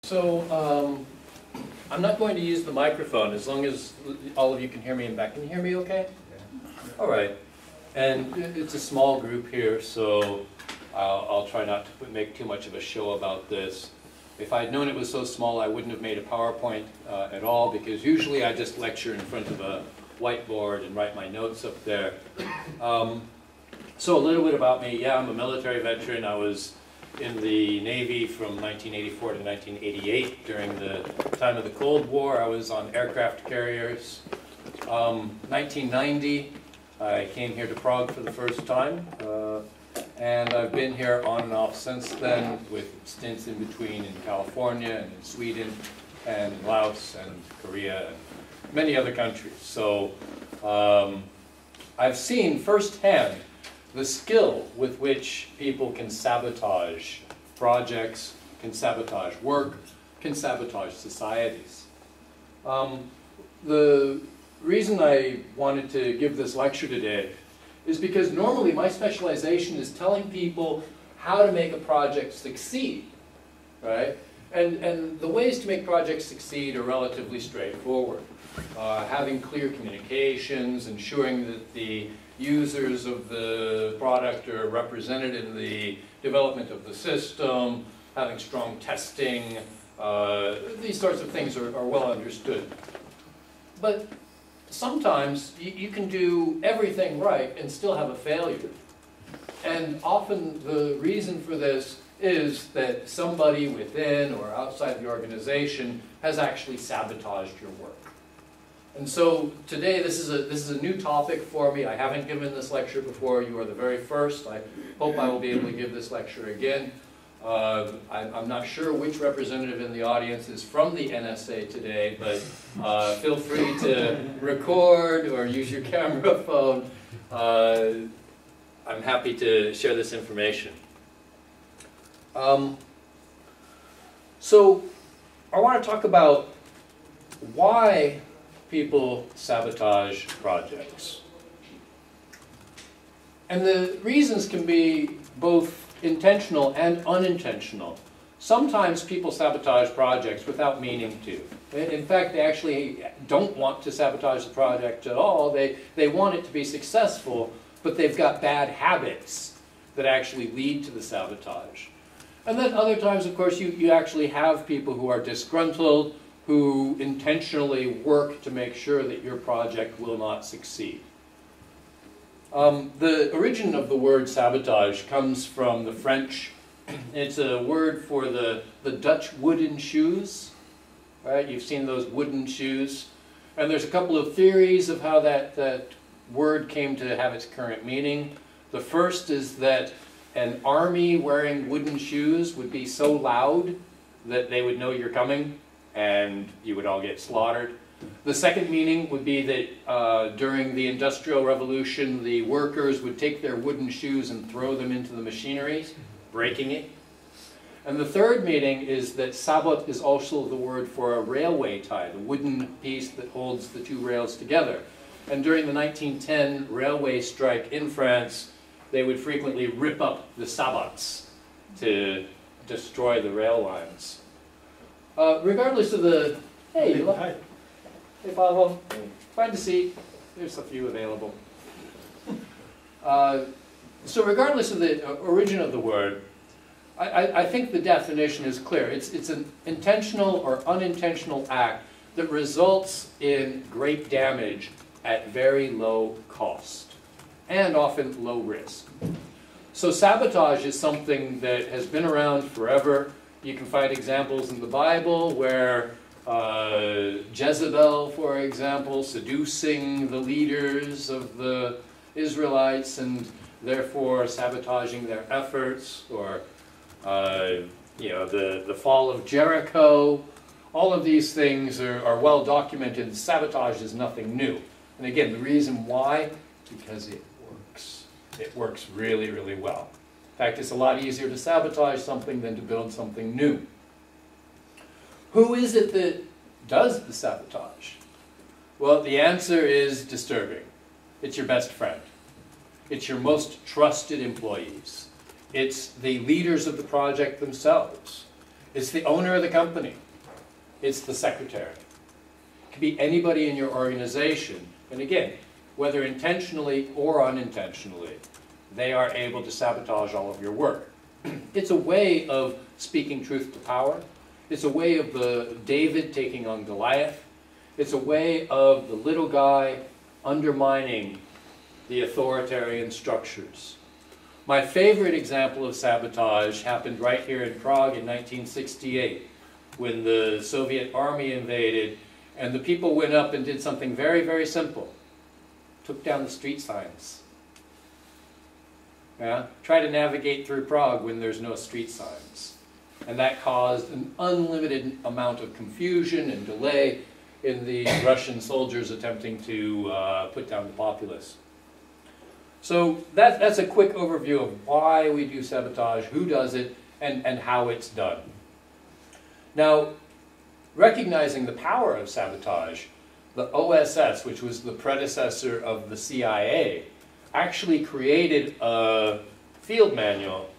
So I'm not going to use the microphone as long as all of you can hear me in back. Can you hear me okay? Yeah. All right. And it's a small group here, so I'll try not to make too much of a show about this. If I'd known it was so small, I wouldn't have made a PowerPoint at all, because usually I just lecture in front of a whiteboard and write my notes up there. So a little bit about me. Yeah, I'm a military veteran. I was in the Navy from 1984 to 1988. During the time of the Cold War, I was on aircraft carriers. 1990, I came here to Prague for the first time. And I've been here on and off since then, with stints in between in California and in Sweden and Laos and Korea and many other countries. So I've seen firsthand the skill with which people can sabotage projects, can sabotage work, can sabotage societies. The reason I wanted to give this lecture today is because normally my specialization is telling people how to make a project succeed, right? And the ways to make projects succeed are relatively straightforward. Having clear communications, ensuring that the users of the product are represented in the development of the system, having strong testing, these sorts of things are well understood. But sometimes you can do everything right and still have a failure. And often the reason for this is that somebody within or outside the organization has actually sabotaged your work. And so today this is a new topic for me. I haven't given this lecture before. You are the very first. I hope I will be able to give this lecture again. I'm not sure which representative in the audience is from the NSA today, but feel free to record or use your camera phone. I'm happy to share this information. So I want to talk about why people sabotage projects. And the reasons can be both intentional and unintentional. Sometimes people sabotage projects without meaning to. In fact, they actually don't want to sabotage the project at all. They want it to be successful, but they've got bad habits that actually lead to the sabotage. And then other times, of course, you actually have people who are disgruntled, who intentionally work to make sure that your project will not succeed. The origin of the word sabotage comes from the French. It's a word for the Dutch wooden shoes. Right? You've seen those wooden shoes. And there's a couple of theories of how that word came to have its current meaning. The first is that an army wearing wooden shoes would be so loud that they would know you're coming and you would all get slaughtered. The second meaning would be that during the Industrial Revolution, the workers would take their wooden shoes and throw them into the machinery, breaking it. And the third meaning is that sabot is also the word for a railway tie, the wooden piece that holds the two rails together. And during the 1910 railway strike in France, they would frequently rip up the sabots to destroy the rail lines. Regardless of the... Hey, hi. Hey, Pablo. Find a seat. There's a few available. So regardless of the origin of the word, I think the definition is clear. It's an intentional or unintentional act that results in great damage at very low cost and often low risk. So sabotage is something that has been around forever. You can find examples in the Bible where Jezebel, for example, seducing the leaders of the Israelites and therefore sabotaging their efforts, or the fall of Jericho. All of these things are well documented. Sabotage is nothing new. And again, the reason why, because it works. It works really, really well. In fact, it's a lot easier to sabotage something than to build something new. Who is it that does the sabotage? Well, the answer is disturbing. It's your best friend. It's your most trusted employees. It's the leaders of the project themselves. It's the owner of the company. It's the secretary. It could be anybody in your organization. And again, whether intentionally or unintentionally, they are able to sabotage all of your work. It's a way of speaking truth to power. It's a way of the David taking on Goliath. It's a way of the little guy undermining the authoritarian structures. My favorite example of sabotage happened right here in Prague in 1968 when the Soviet army invaded and the people went up and did something very, very simple. Took down the street signs. Yeah? Try to navigate through Prague when there's no street signs. And that caused an unlimited amount of confusion and delay in the Russian soldiers attempting to put down the populace. So that's a quick overview of why we do sabotage, who does it, and how it's done. Now, recognizing the power of sabotage, the OSS, which was the predecessor of the CIA, actually created a field manual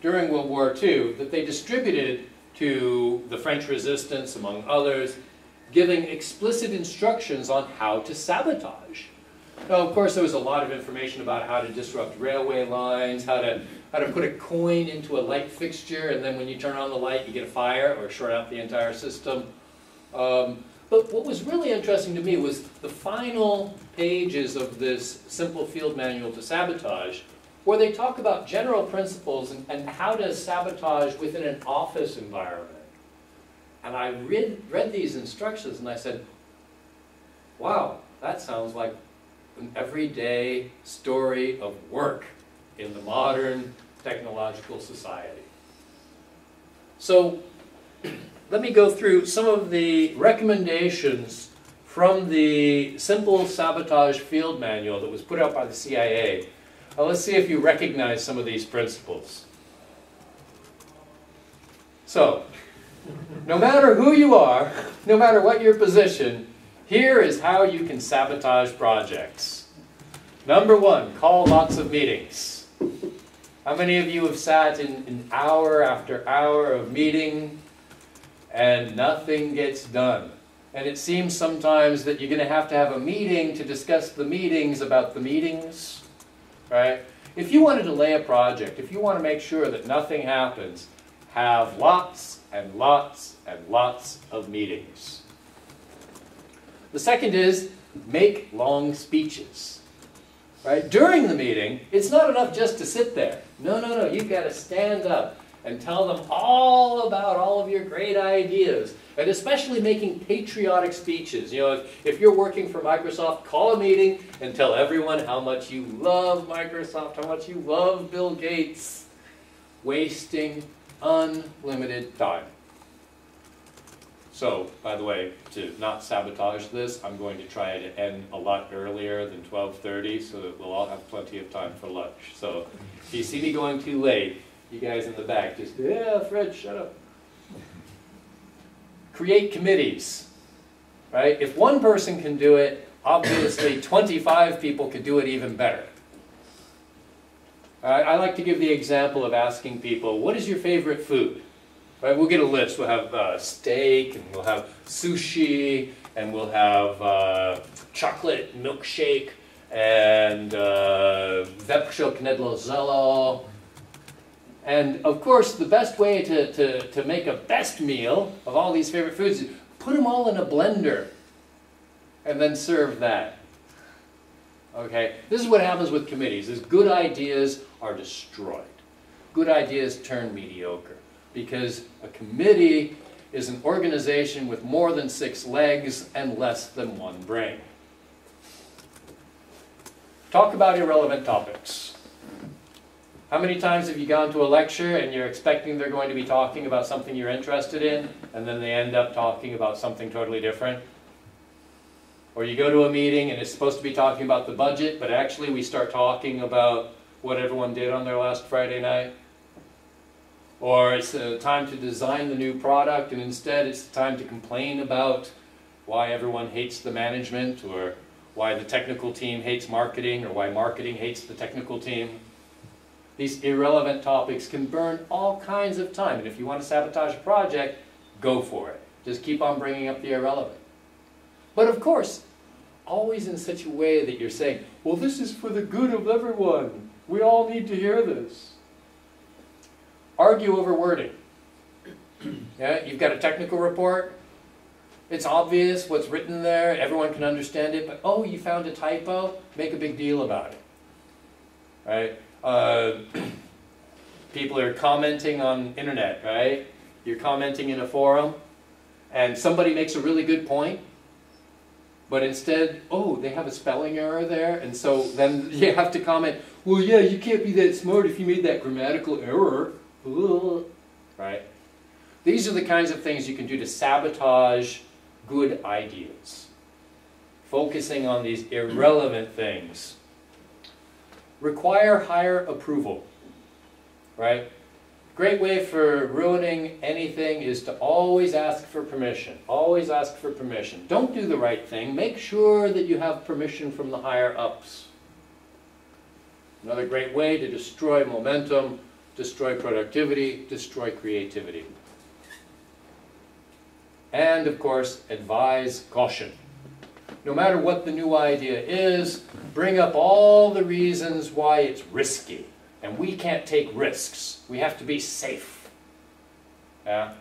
during World War II that they distributed to the French resistance, among others, giving explicit instructions on how to sabotage. Now, of course, there was a lot of information about how to disrupt railway lines, how to put a coin into a light fixture, and then when you turn on the light, you get a fire or short out the entire system. But what was really interesting to me was the final pages of this simple field manual to sabotage, where they talk about general principles and how to sabotage within an office environment. And I read these instructions and I said, wow, that sounds like an everyday story of work in the modern technological society. So let me go through some of the recommendations from the simple sabotage field manual that was put out by the CIA. Now let's see if you recognize some of these principles. So, no matter who you are, no matter what your position, here is how you can sabotage projects. Number one, call lots of meetings. How many of you have sat in hour after hour of meeting and nothing gets done? And it seems sometimes that you're going to have a meeting to discuss the meetings about the meetings, right? If you want to delay a project, if you want to make sure that nothing happens, have lots and lots and lots of meetings. The second is make long speeches. Right? During the meeting, it's not enough just to sit there. No, you've got to stand up and tell them all about all of your great ideas. And especially making patriotic speeches. You know, if you're working for Microsoft, call a meeting and tell everyone how much you love Microsoft, how much you love Bill Gates. Wasting unlimited time. So, by the way, to not sabotage this, I'm going to try to end a lot earlier than 12:30 so that we'll all have plenty of time for lunch. So, if you see me going too late, you guys in the back just, yeah, Fred, shut up. Create committees, right? If one person can do it, obviously 25 people could do it even better. I like to give the example of asking people, what is your favorite food? Right, we'll get a list. We'll have steak, and we'll have sushi, and we'll have chocolate milkshake, and vepřo knedlo zelo. And of course, the best way to make a best meal of all these favorite foods is put them all in a blender, and then serve that. Okay, this is what happens with committees, is good ideas are destroyed. Good ideas turn mediocre. Because a committee is an organization with more than 6 legs and less than 1 brain. Talk about irrelevant topics. How many times have you gone to a lecture and you're expecting they're going to be talking about something you're interested in, and then they end up talking about something totally different? Or you go to a meeting and it's supposed to be talking about the budget, but actually we start talking about what everyone did on their last Friday night? Or it's time to design the new product, and instead it's time to complain about why everyone hates the management, or why the technical team hates marketing, or why marketing hates the technical team. These irrelevant topics can burn all kinds of time. And if you want to sabotage a project, go for it. Just keep on bringing up the irrelevant. But of course, always in such a way that you're saying, well, this is for the good of everyone. We all need to hear this. Argue over wording. Yeah, you've got a technical report. It's obvious what's written there. Everyone can understand it. But, oh, you found a typo? Make a big deal about it. Right? People are commenting on internet, right? You're commenting in a forum, and somebody makes a really good point, but instead, oh, they have a spelling error there, and so then you have to comment, well, yeah, you can't be that smart if you made that grammatical error. Right? These are the kinds of things you can do to sabotage good ideas. Focusing on these irrelevant things. Require higher approval. Right? Great way for ruining anything is to always ask for permission. Always ask for permission. Don't do the right thing. Make sure that you have permission from the higher ups. Another great way to destroy momentum, destroy productivity, destroy creativity. And of course, advise caution. No matter what the new idea is, bring up all the reasons why it's risky. And we can't take risks. We have to be safe. Yeah?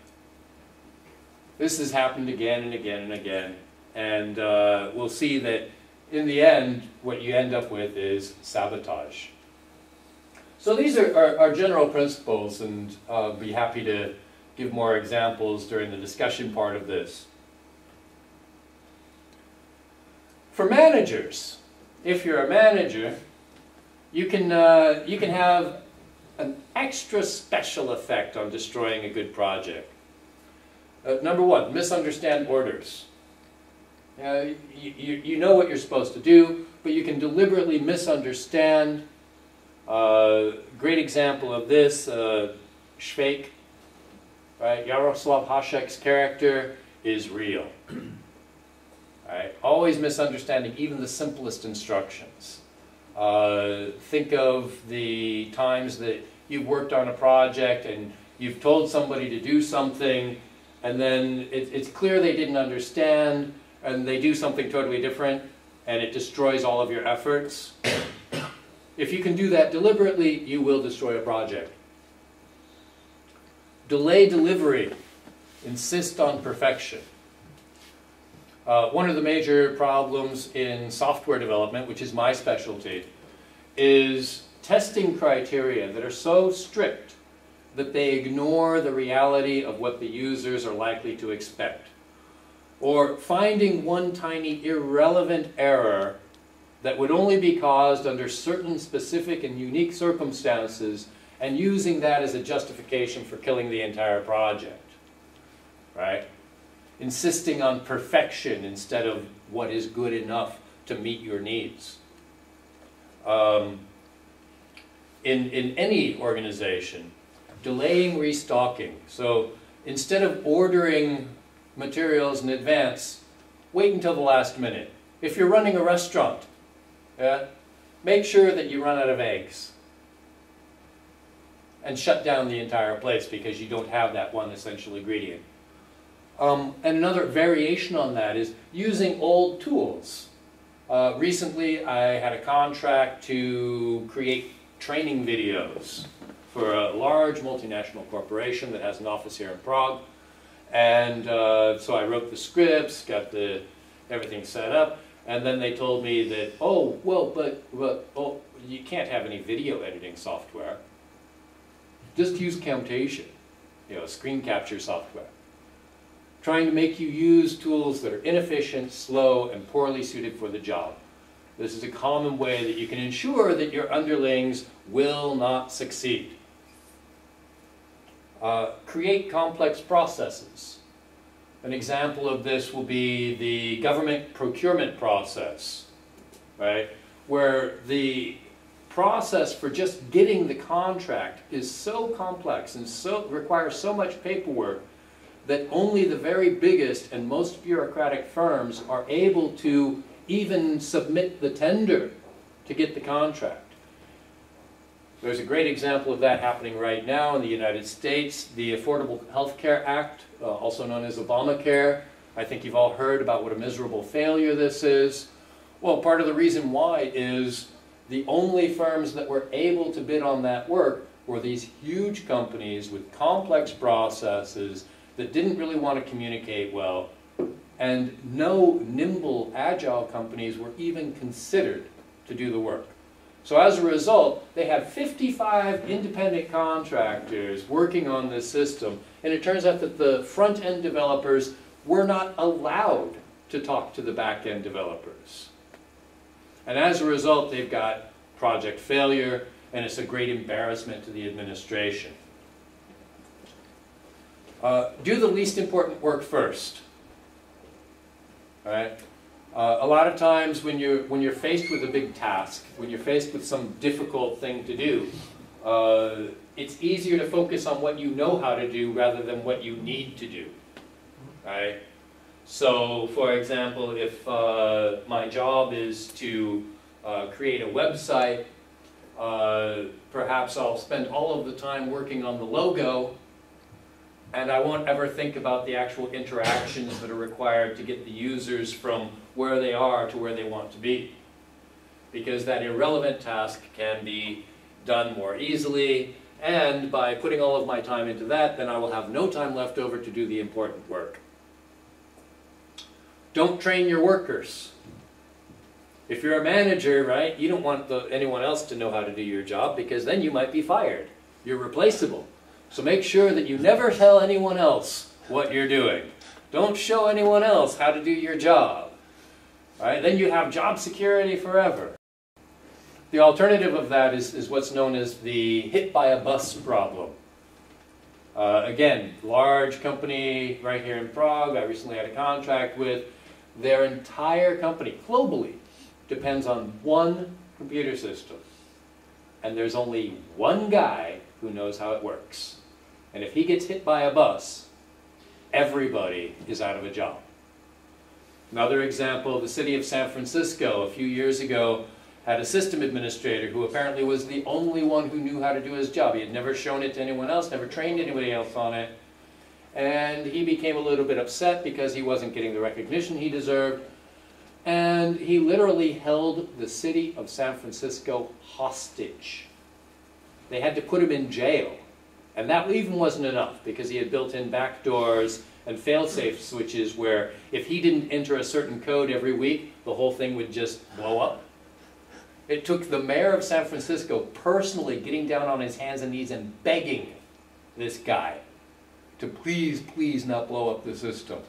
This has happened again and again and again. And we'll see that in the end, what you end up with is sabotage. So these are our general principles, and I'll be happy to give more examples during the discussion part of this. For managers, if you're a manager, you can have an extra special effect on destroying a good project. Number one, misunderstand orders. You know what you're supposed to do, but you can deliberately misunderstand. Great example of this, Švejk, right? Jaroslav Hašek's character is real. Right? Always misunderstanding even the simplest instructions. Think of the times that you've worked on a project and you've told somebody to do something, and then it's clear they didn't understand, and they do something totally different, and it destroys all of your efforts. If you can do that deliberately, you will destroy a project. Delay delivery. Insist on perfection. One of the major problems in software development, which is my specialty, is testing criteria that are so strict that they ignore the reality of what the users are likely to expect. Or finding one tiny irrelevant error that would only be caused under certain specific and unique circumstances, and using that as a justification for killing the entire project. Right? Insisting on perfection instead of what is good enough to meet your needs. In any organization, delaying restocking. So instead of ordering materials in advance, wait until the last minute. If you're running a restaurant, make sure that you run out of eggs and shut down the entire place because you don't have that one essential ingredient. And another variation on that is using old tools. Recently, I had a contract to create training videos for a large multinational corporation that has an office here in Prague. And so I wrote the scripts, got everything set up, and then they told me that, oh, well, but you can't have any video editing software. Just use Camtasia, screen capture software. Trying to make you use tools that are inefficient, slow, and poorly suited for the job. This is a common way that you can ensure that your underlings will not succeed. Create complex processes. An example of this will be the government procurement process, right? Where the process for just getting the contract is so complex and requires so much paperwork that only the very biggest and most bureaucratic firms are able to even submit the tender to get the contract. There's a great example of that happening right now in the United States, the Affordable Health Care Act, also known as Obamacare. I think you've all heard about what a miserable failure this is. Well, part of the reason why is the only firms that were able to bid on that work were these huge companies with complex processes that didn't really want to communicate well, and no nimble, agile companies were even considered to do the work. So as a result, they have 55 independent contractors working on this system, and it turns out that the front-end developers were not allowed to talk to the back-end developers. And as a result, they've got project failure, and it's a great embarrassment to the administration. Do the least important work first. All right? A lot of times when you're faced with a big task, when you're faced with some difficult thing to do, it's easier to focus on what you know how to do rather than what you need to do. Right? So, for example, if my job is to create a website, perhaps I'll spend all of the time working on the logo, and I won't ever think about the actual interactions that are required to get the users from where they are to where they want to be. Because that irrelevant task can be done more easily, and by putting all of my time into that, then I will have no time left over to do the important work. Don't train your workers. If you're a manager, right, you don't want anyone else to know how to do your job, because then you might be fired. You're replaceable. So make sure that you never tell anyone else what you're doing. Don't show anyone else how to do your job. All right? Then you have job security forever. The alternative of that is what's known as the hit by a bus problem. Again, large company right here in Prague, I recently had a contract with. Their entire company, globally, depends on one computer system. And there's only one guy who knows how it works. And if he gets hit by a bus, everybody is out of a job. Another example, the city of San Francisco a few years ago had a system administrator who apparently was the only one who knew how to do his job. He had never shown it to anyone else, never trained anybody else on it. And he became a little bit upset because he wasn't getting the recognition he deserved. And he literally held the city of San Francisco hostage. They had to put him in jail. And that even wasn't enough, because he had built-in backdoors and fail-safe switches where if he didn't enter a certain code every week, the whole thing would just blow up. It took the mayor of San Francisco personally getting down on his hands and knees and begging this guy to please, please not blow up the system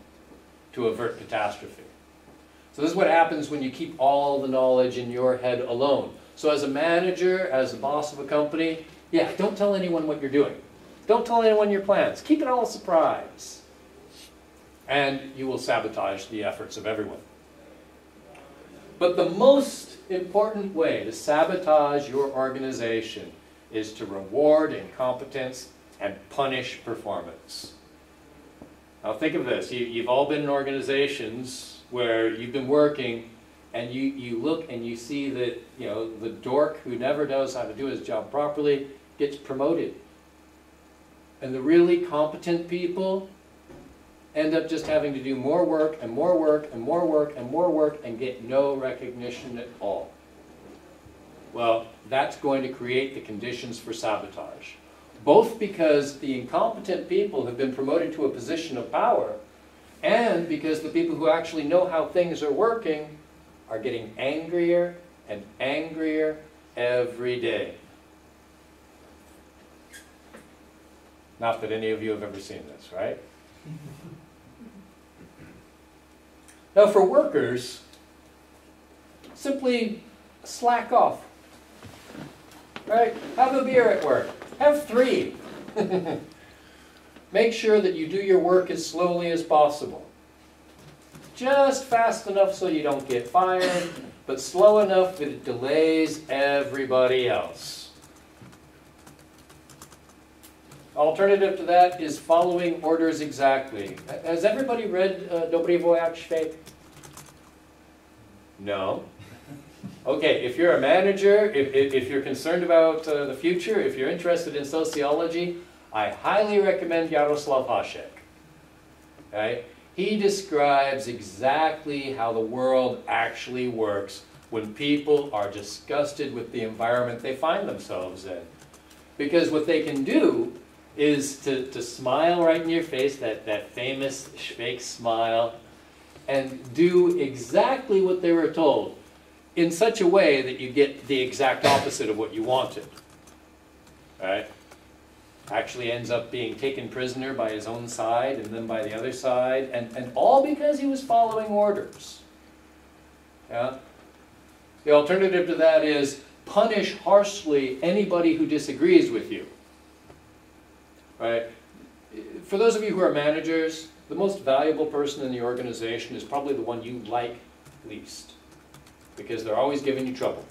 to avert catastrophe. So this is what happens when you keep all the knowledge in your head alone. So as a manager, as the boss of a company, yeah, don't tell anyone what you're doing. Don't tell anyone your plans. Keep it all a surprise. And you will sabotage the efforts of everyone. But the most important way to sabotage your organization is to reward incompetence and punish performance. Now think of this. You've all been in organizations where you've been working, and you look and you see that, you know, the dork who never knows how to do his job properly gets promoted. And the really competent people end up just having to do more work and more work and more work and more work and get no recognition at all. Well, that's going to create the conditions for sabotage. Both because the incompetent people have been promoted to a position of power, and because the people who actually know how things are working are getting angrier and angrier every day. Not that any of you have ever seen this, right? Now for workers, simply slack off. Right? Have a beer at work. Have 3. Make sure that you do your work as slowly as possible. Just fast enough so you don't get fired, but slow enough that it delays everybody else. Alternative to that is following orders exactly. Has everybody read Dobry Voyage Fate? No. Okay, if you're a manager, if you're concerned about the future, if you're interested in sociology, I highly recommend Jaroslav Hašek. Right? He describes exactly how the world actually works when people are disgusted with the environment they find themselves in. Because what they can do is to smile right in your face, that famous fake smile, and do exactly what they were told in such a way that you get the exact opposite of what you wanted. Right? Actually ends up being taken prisoner by his own side and then by the other side, and all because he was following orders. Yeah? The alternative to that is punish harshly anybody who disagrees with you. Right? For those of you who are managers, the most valuable person in the organization is probably the one you like least. Because they're always giving you trouble.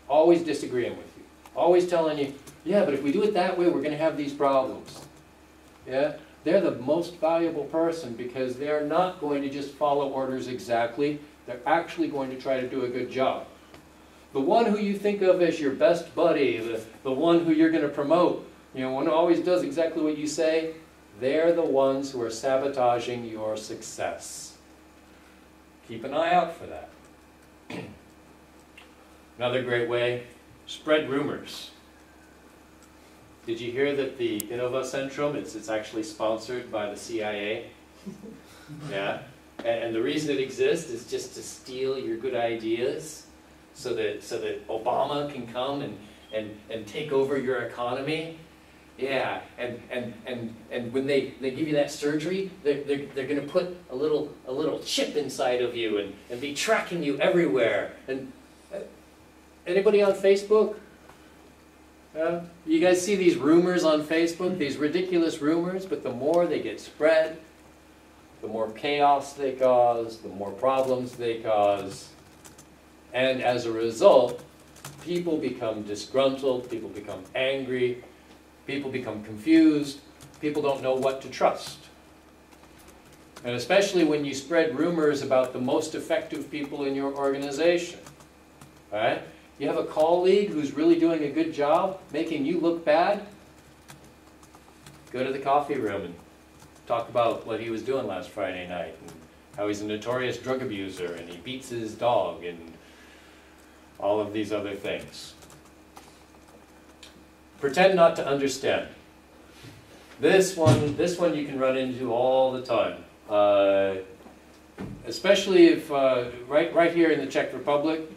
Always disagreeing with you. Always telling you, yeah, but if we do it that way, we're going to have these problems. Yeah? They're the most valuable person because they're not going to just follow orders exactly. They're actually going to try to do a good job. The one who you think of as your best buddy, the one who you're going to promote, you know, one who always does exactly what you say, they're the ones who are sabotaging your success. Keep an eye out for that. Another great way, spread rumors. Did you hear that the Inovacentrum, it's actually sponsored by the CIA? Yeah. And the reason it exists is just to steal your good ideas so that Obama can come and take over your economy. Yeah, and when they give you that surgery, they're going to put a little chip inside of you and be tracking you everywhere. And anybody on Facebook? You guys see these rumors on Facebook, these ridiculous rumors, but the more they get spread, the more chaos they cause, the more problems they cause. And as a result, people become disgruntled, people become angry, people become confused, people don't know what to trust. And especially when you spread rumors about the most effective people in your organization. Right? You have a colleague who's really doing a good job, making you look bad, go to the coffee room and talk about what he was doing last Friday night, and how he's a notorious drug abuser, and he beats his dog, and all of these other things. Pretend not to understand. This one you can run into all the time. Especially if, right here in the Czech Republic,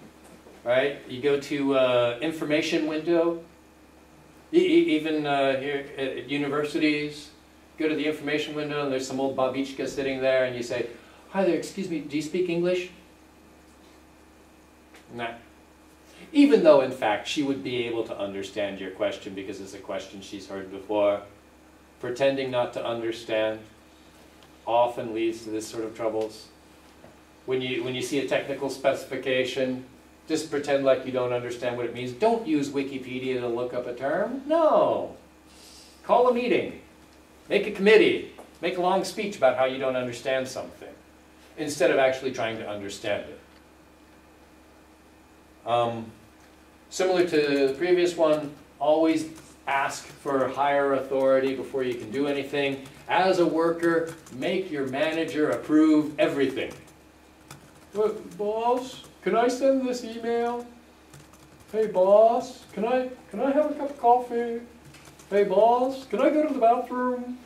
right? You go to information window, even here at universities, go to the information window and there's some old babička sitting there and you say, "Hi there, excuse me, do you speak English?" Nah. Even though, in fact, she would be able to understand your question because it's a question she's heard before. Pretending not to understand often leads to this sort of troubles. When you see a technical specification, just pretend like you don't understand what it means. Don't use Wikipedia to look up a term. No. Call a meeting. Make a committee. Make a long speech about how you don't understand something, instead of actually trying to understand it. Similar to the previous one, always ask for higher authority before you can do anything. As a worker, make your manager approve everything. Boss, can I send this email? Hey boss, can I have a cup of coffee? Hey boss, can I go to the bathroom?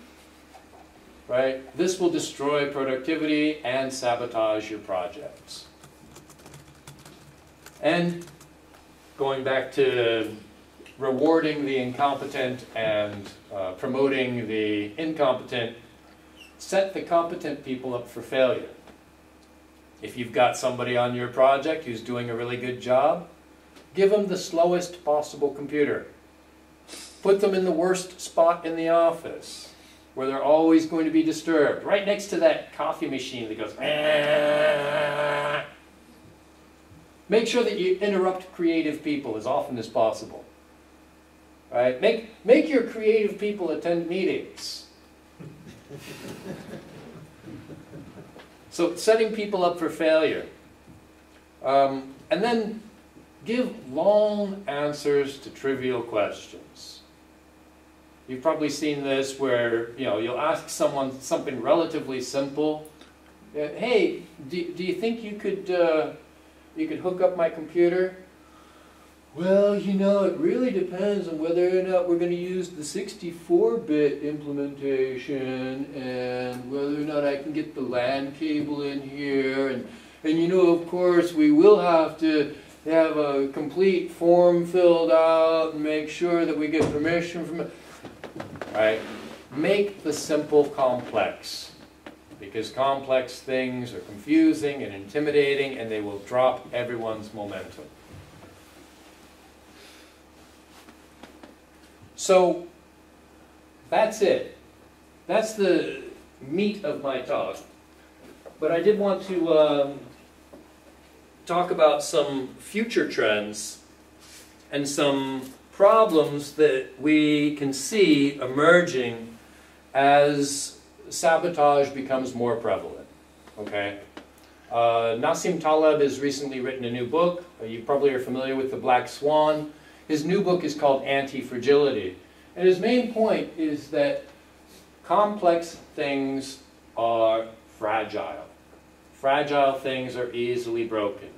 Right? This will destroy productivity and sabotage your projects. And going back to rewarding the incompetent and promoting the incompetent, set the competent people up for failure. If you've got somebody on your project who's doing a really good job, give them the slowest possible computer. Put them in the worst spot in the office, where they're always going to be disturbed, right next to that coffee machine that goes, "Aah." Make sure that you interrupt creative people as often as possible. Right? Make your creative people attend meetings. So setting people up for failure. And then give long answers to trivial questions. You've probably seen this where, you know, you'll ask someone something relatively simple. Hey, do you think you could hook up my computer? Well, you know, it really depends on whether or not we're going to use the 64-bit implementation and whether or not I can get the LAN cable in here. And you know, of course, we will have to have a complete form filled out and make sure that we get permission from it. Right? Make the simple complex, because complex things are confusing and intimidating and they will drop everyone's momentum. So that's it. That's the meat of my talk. But I did want to talk about some future trends and some problems that we can see emerging as sabotage becomes more prevalent. Okay? Nassim Taleb has recently written a new book. You probably are familiar with The Black Swan. His new book is called Anti-Fragility. And his main point is that complex things are fragile. Fragile things are easily broken.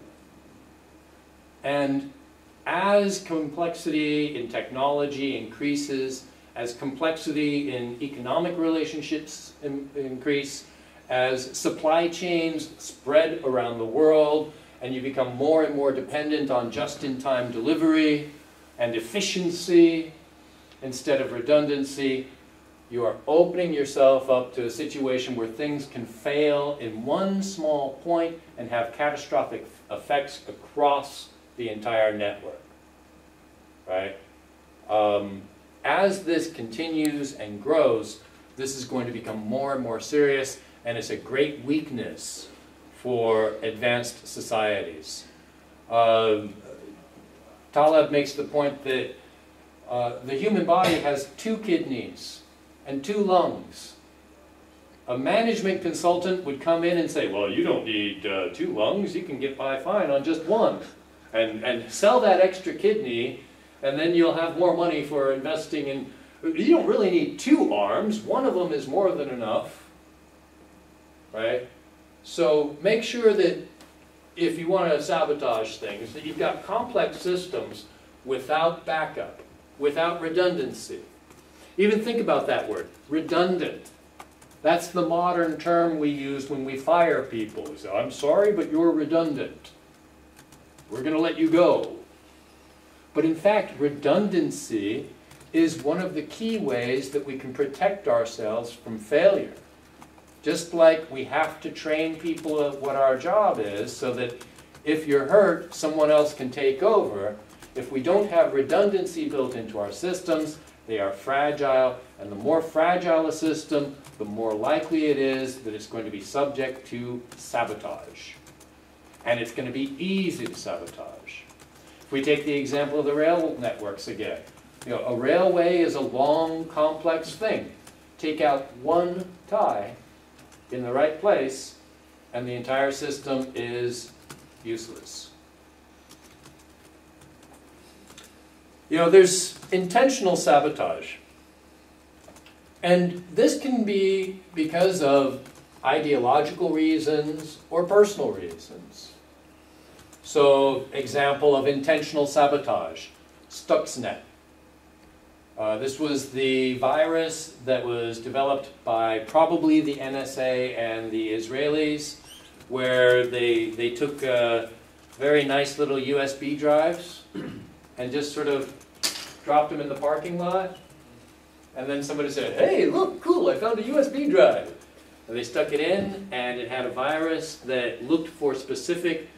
And as complexity in technology increases, as complexity in economic relationships increase, as supply chains spread around the world, and you become more and more dependent on just-in-time delivery and efficiency instead of redundancy, you are opening yourself up to a situation where things can fail in one small point and have catastrophic effects across the entire network. Right? As this continues and grows, this is going to become more and more serious, and it's a great weakness for advanced societies. Taleb makes the point that the human body has 2 kidneys and 2 lungs. A management consultant would come in and say, well, you don't need 2 lungs, you can get by fine on just 1. And sell that extra kidney, and then you'll have more money for investing in... You don't really need 2 arms, 1 of them is more than enough. Right? So make sure that if you want to sabotage things, that you've got complex systems without backup, without redundancy. Even think about that word, redundant. That's the modern term we use when we fire people. We say, I'm sorry, but you're redundant. We're going to let you go. But in fact, redundancy is one of the key ways that we can protect ourselves from failure. Just like we have to train people at what our job is so that if you're hurt, someone else can take over. If we don't have redundancy built into our systems, they are fragile, and the more fragile a system, the more likely it is that it's going to be subject to sabotage. And it's going to be easy to sabotage. If we take the example of the rail networks again, you know, a railway is a long, complex thing. Take out one tie in the right place, and the entire system is useless. You know, there's intentional sabotage. And this can be because of ideological reasons or personal reasons. So, example of intentional sabotage, Stuxnet. This was the virus that was developed by probably the NSA and the Israelis, where they took very nice little USB drives and just sort of dropped them in the parking lot. And then somebody said, hey, look, cool, I found a USB drive. And they stuck it in, and it had a virus that looked for specific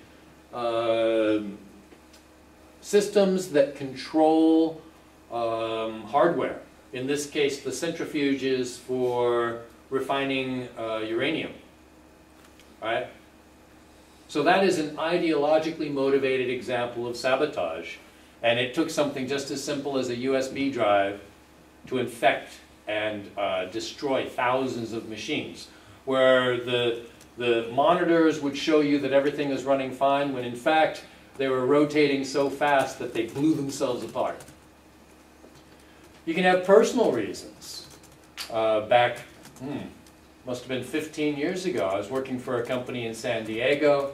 systems that control hardware. In this case, the centrifuges for refining uranium. Right? So that is an ideologically motivated example of sabotage. And it took something just as simple as a USB drive to infect and destroy thousands of machines, where the monitors would show you that everything is running fine, when in fact They were rotating so fast that they blew themselves apart. You can have personal reasons. Back, must have been 15 years ago, I was working for a company in San Diego,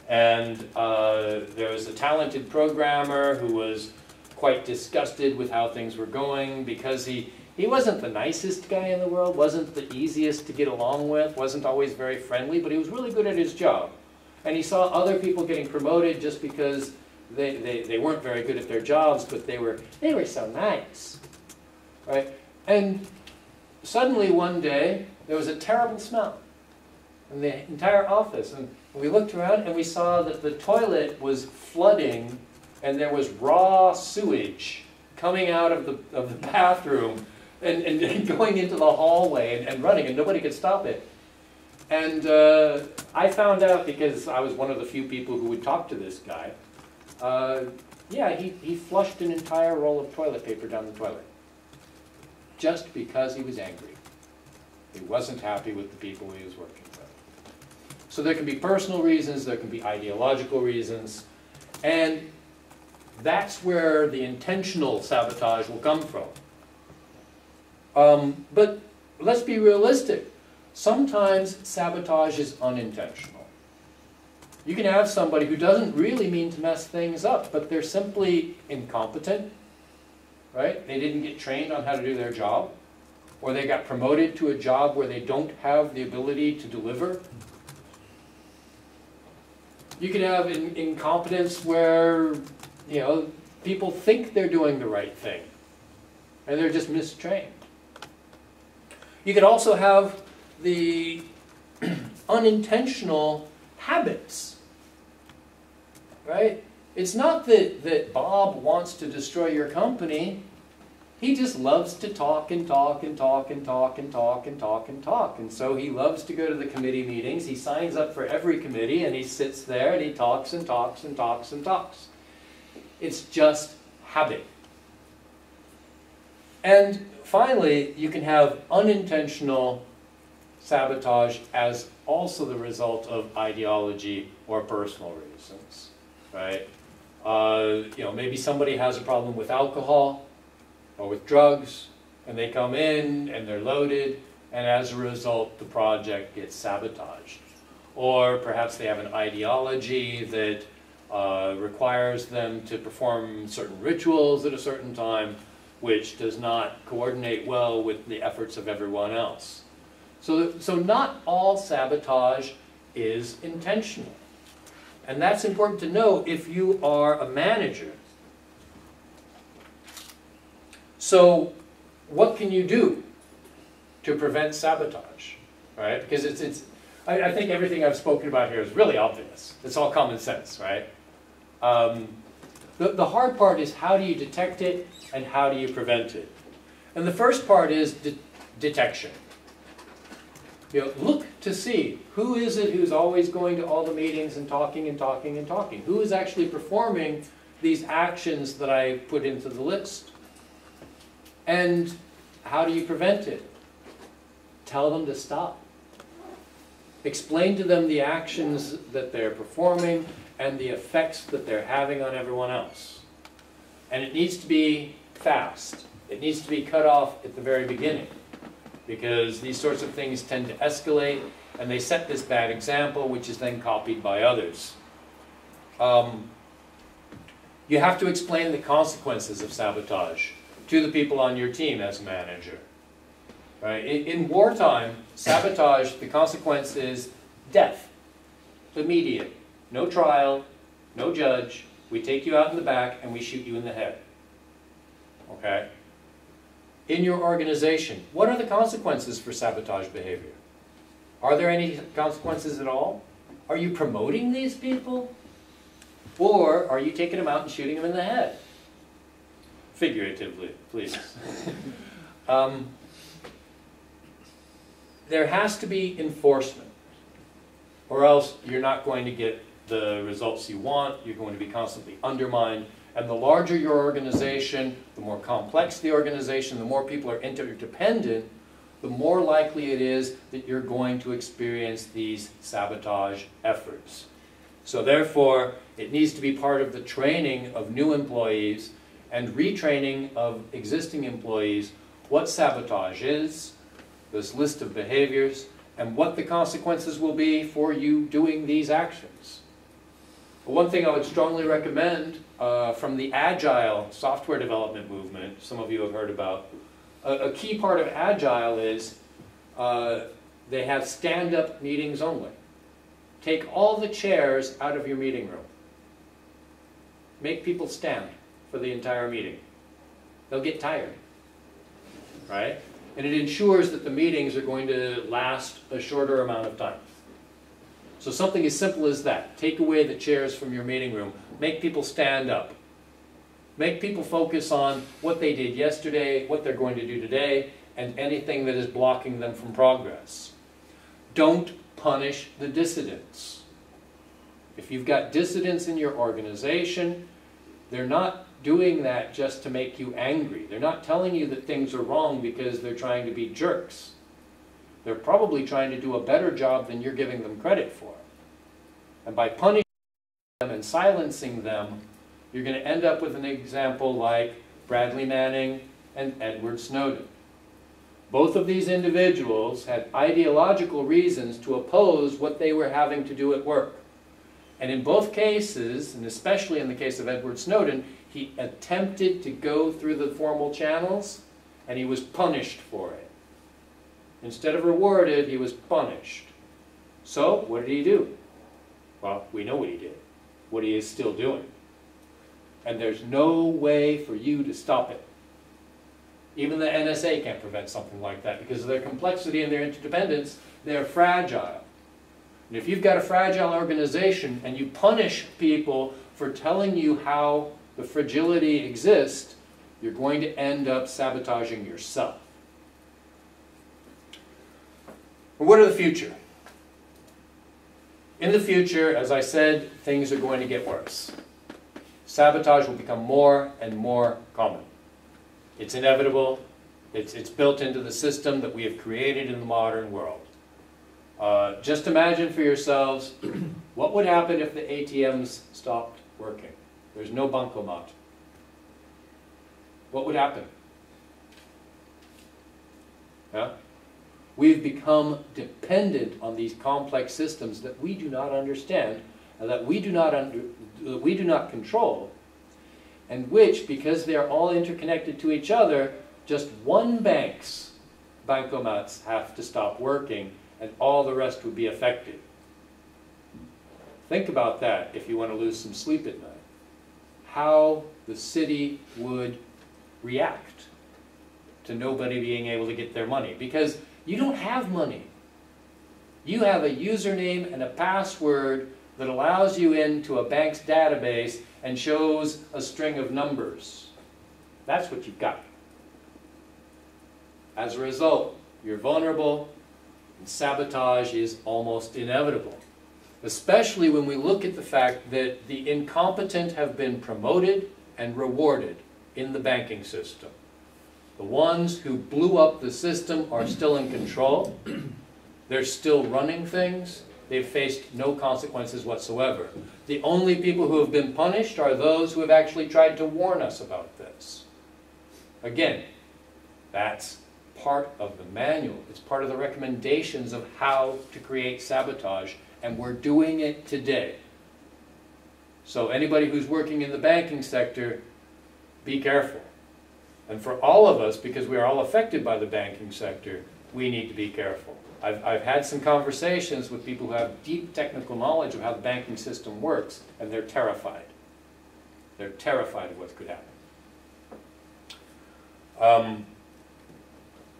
and there was a talented programmer who was quite disgusted with how things were going because he wasn't the nicest guy in the world, wasn't the easiest to get along with, wasn't always very friendly, but he was really good at his job. And he saw other people getting promoted just because they weren't very good at their jobs, but they were so nice, right? And suddenly one day, there was a terrible smell in the entire office. And we looked around and we saw that the toilet was flooding and there was raw sewage coming out of the bathroom and going into the hallway and running, and nobody could stop it. And I found out, because I was one of the few people who would talk to this guy, yeah, he flushed an entire roll of toilet paper down the toilet just because he was angry. He wasn't happy with the people he was working with. So there can be personal reasons, there can be ideological reasons, and that's where the intentional sabotage will come from. But let's be realistic. Sometimes sabotage is unintentional. You can have somebody who doesn't really mean to mess things up, but they're simply incompetent, right? They didn't get trained on how to do their job, or they got promoted to a job where they don't have the ability to deliver. You can have incompetence where, you know, people think they're doing the right thing, and they're just mistrained. You could also have the unintentional habits, right? It's not that Bob wants to destroy your company. He just loves to talk and talk and talk and talk and talk and talk and talk. And so he loves to go to the committee meetings. He signs up for every committee and he sits there and he talks and talks and talks and talks. It's just habit. And finally, you can have unintentional sabotage as also the result of ideology or personal reasons, right? You know, maybe somebody has a problem with alcohol or with drugs, and they come in and they're loaded, and as a result, the project gets sabotaged. Or perhaps they have an ideology that requires them to perform certain rituals at a certain time, which does not coordinate well with the efforts of everyone else. So not all sabotage is intentional. And that's important to know if you are a manager. So what can you do to prevent sabotage, right? Because I think everything I've spoken about here is really obvious. It's all common sense, right? The hard part is how do you detect it and how do you prevent it? And the first part is detection. You know, look to see who is it who's always going to all the meetings and talking and talking and talking. Who is actually performing these actions that I put into the list? And how do you prevent it? Tell them to stop. Explain to them the actions that they're performing and the effects that they're having on everyone else. And it needs to be fast. It needs to be cut off at the very beginning, because these sorts of things tend to escalate and they set this bad example, which is then copied by others. You have to explain the consequences of sabotage to the people on your team as a manager. Right? In wartime, sabotage, the consequence is death. Immediate. No trial, no judge. We take you out in the back and we shoot you in the head. Okay? In your organization, what are the consequences for sabotage behavior? Are there any consequences at all? Are you promoting these people? Or are you taking them out and shooting them in the head? Figuratively, please. There has to be enforcement, or else you're not going to get the results you want. You're going to be constantly undermined. And the larger your organization, the more complex the organization, the more people are interdependent, the more likely it is that you're going to experience these sabotage efforts. So therefore, it needs to be part of the training of new employees and retraining of existing employees what sabotage is, this list of behaviors, and what the consequences will be for you doing these actions. One thing I would strongly recommend from the Agile software development movement, some of you have heard about, a key part of Agile is they have stand-up meetings only. Take all the chairs out of your meeting room. Make people stand for the entire meeting. They'll get tired, right? And it ensures that the meetings are going to last a shorter amount of time. So something as simple as that. Take away the chairs from your meeting room. Make people stand up. Make people focus on what they did yesterday, what they're going to do today, and anything that is blocking them from progress. Don't punish the dissidents. If you've got dissidents in your organization, they're not doing that just to make you angry. They're not telling you that things are wrong because they're trying to be jerks. They're probably trying to do a better job than you're giving them credit for. And by punishing them and silencing them, you're going to end up with an example like Bradley Manning and Edward Snowden. Both of these individuals had ideological reasons to oppose what they were having to do at work. And in both cases, and especially in the case of Edward Snowden, he attempted to go through the formal channels, and he was punished for it. Instead of rewarded, he was punished. So, what did he do? Well, we know what he did, what he is still doing. And there's no way for you to stop it. Even the NSA can't prevent something like that because of their complexity and their interdependence. They're fragile. And if you've got a fragile organization and you punish people for telling you how the fragility exists, you're going to end up sabotaging yourself. But what are the future? In the future, as I said, things are going to get worse. Sabotage will become more and more common. It's inevitable. It's built into the system that we have created in the modern world. Just imagine for yourselves, what would happen if the ATMs stopped working? There's no bancomat. What would happen? Yeah? We've become dependent on these complex systems that we do not understand, and that we do not control, and which, because they are all interconnected to each other, just one bank's bankomats have to stop working, and all the rest would be affected. Think about that if you want to lose some sleep at night. How the city would react to nobody being able to get their money. Because you don't have money. You have a username and a password that allows you into a bank's database and shows a string of numbers. That's what you've got. As a result, you're vulnerable, and sabotage is almost inevitable. Especially when we look at the fact that the incompetent have been promoted and rewarded in the banking system. The ones who blew up the system are still in control. They're still running things. They've faced no consequences whatsoever. The only people who have been punished are those who have actually tried to warn us about this. Again, that's part of the manual. It's part of the recommendations of how to create sabotage, and we're doing it today. So anybody who's working in the banking sector, be careful. And for all of us, because we are all affected by the banking sector, we need to be careful. I've had some conversations with people who have deep technical knowledge of how the banking system works, and they're terrified. They're terrified of what could happen.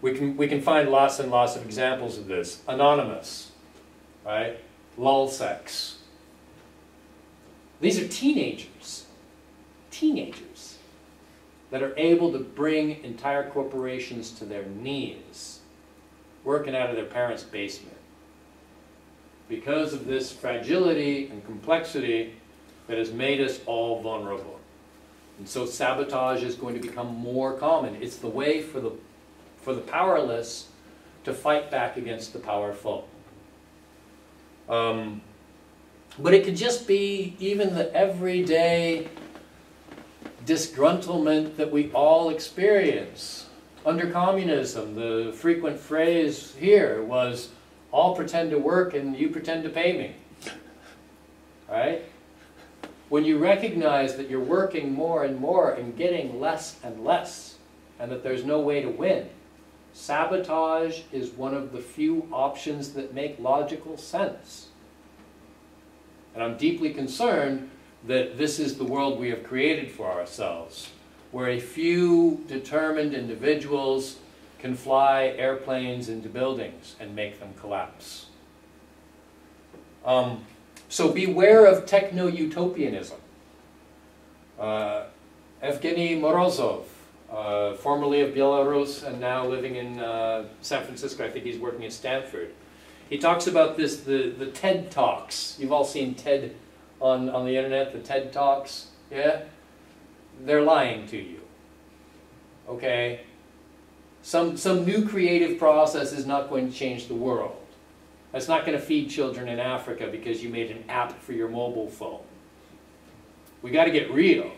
We can find lots and lots of examples of this. Anonymous, right? Lulsex. These are teenagers that are able to bring entire corporations to their knees, working out of their parents' basement. Because of this fragility and complexity that has made us all vulnerable. And so sabotage is going to become more common. It's the way for the powerless to fight back against the powerful. But it could just be even the everyday disgruntlement that we all experience. Under communism, the frequent phrase here was, "I'll pretend to work and you pretend to pay me." Right? When you recognize that you're working more and more and getting less and less, and that there's no way to win, sabotage is one of the few options that make logical sense. And I'm deeply concerned that this is the world we have created for ourselves, where a few determined individuals can fly airplanes into buildings and make them collapse. So beware of techno-utopianism. Evgeny Morozov, formerly of Belarus and now living in San Francisco, I think he's working at Stanford. He talks about this, the TED Talks. You've all seen TED on the internet, the TED Talks, yeah? They're lying to you, okay? Some new creative process is not going to change the world. That's not going to feed children in Africa because you made an app for your mobile phone. We got to get real.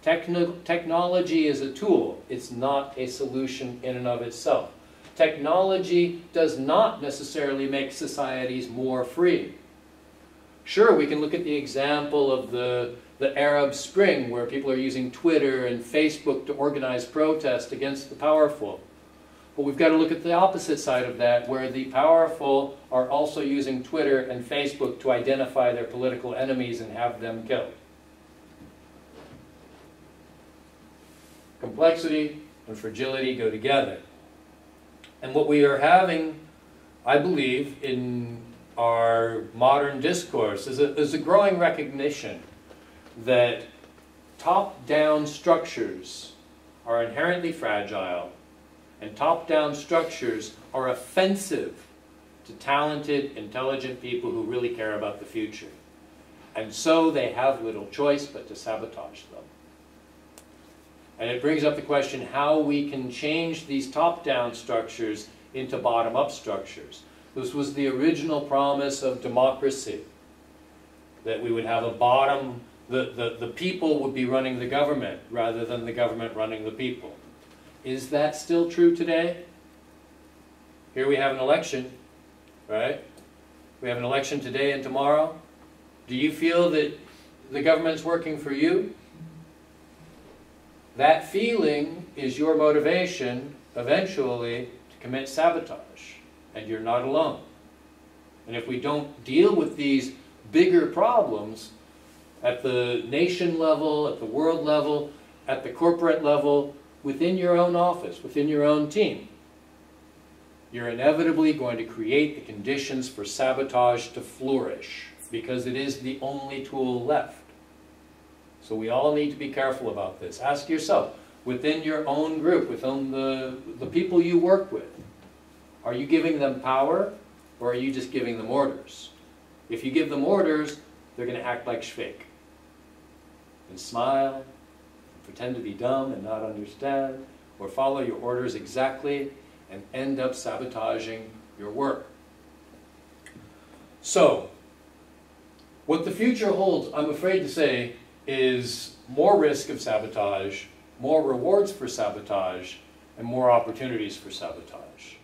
Technology is a tool. It's not a solution in and of itself. Technology does not necessarily make societies more free. Sure, we can look at the example of the Arab Spring, where people are using Twitter and Facebook to organize protest against the powerful. But we've got to look at the opposite side of that, where the powerful are also using Twitter and Facebook to identify their political enemies and have them killed. Complexity and fragility go together. And what we are having, I believe, in our modern discourse is a growing recognition that top-down structures are inherently fragile, and top-down structures are offensive to talented, intelligent people who really care about the future. And so they have little choice but to sabotage them. And it brings up the question how we can change these top-down structures into bottom-up structures. This was the original promise of democracy, that we would have a bottom, the people would be running the government rather than the government running the people. Is that still true today? Here we have an election, right? We have an election today and tomorrow. Do you feel that the government's working for you? That feeling is your motivation, eventually, to commit sabotage. And you're not alone. And if we don't deal with these bigger problems at the nation level, at the world level, at the corporate level, within your own office, within your own team, you're inevitably going to create the conditions for sabotage to flourish, because it is the only tool left. So we all need to be careful about this. Ask yourself, within your own group, within the people you work with, are you giving them power, or are you just giving them orders? If you give them orders, they're going to act like Schweik and smile, and pretend to be dumb and not understand, or follow your orders exactly and end up sabotaging your work. So, what the future holds, I'm afraid to say, is more risk of sabotage, more rewards for sabotage, and more opportunities for sabotage.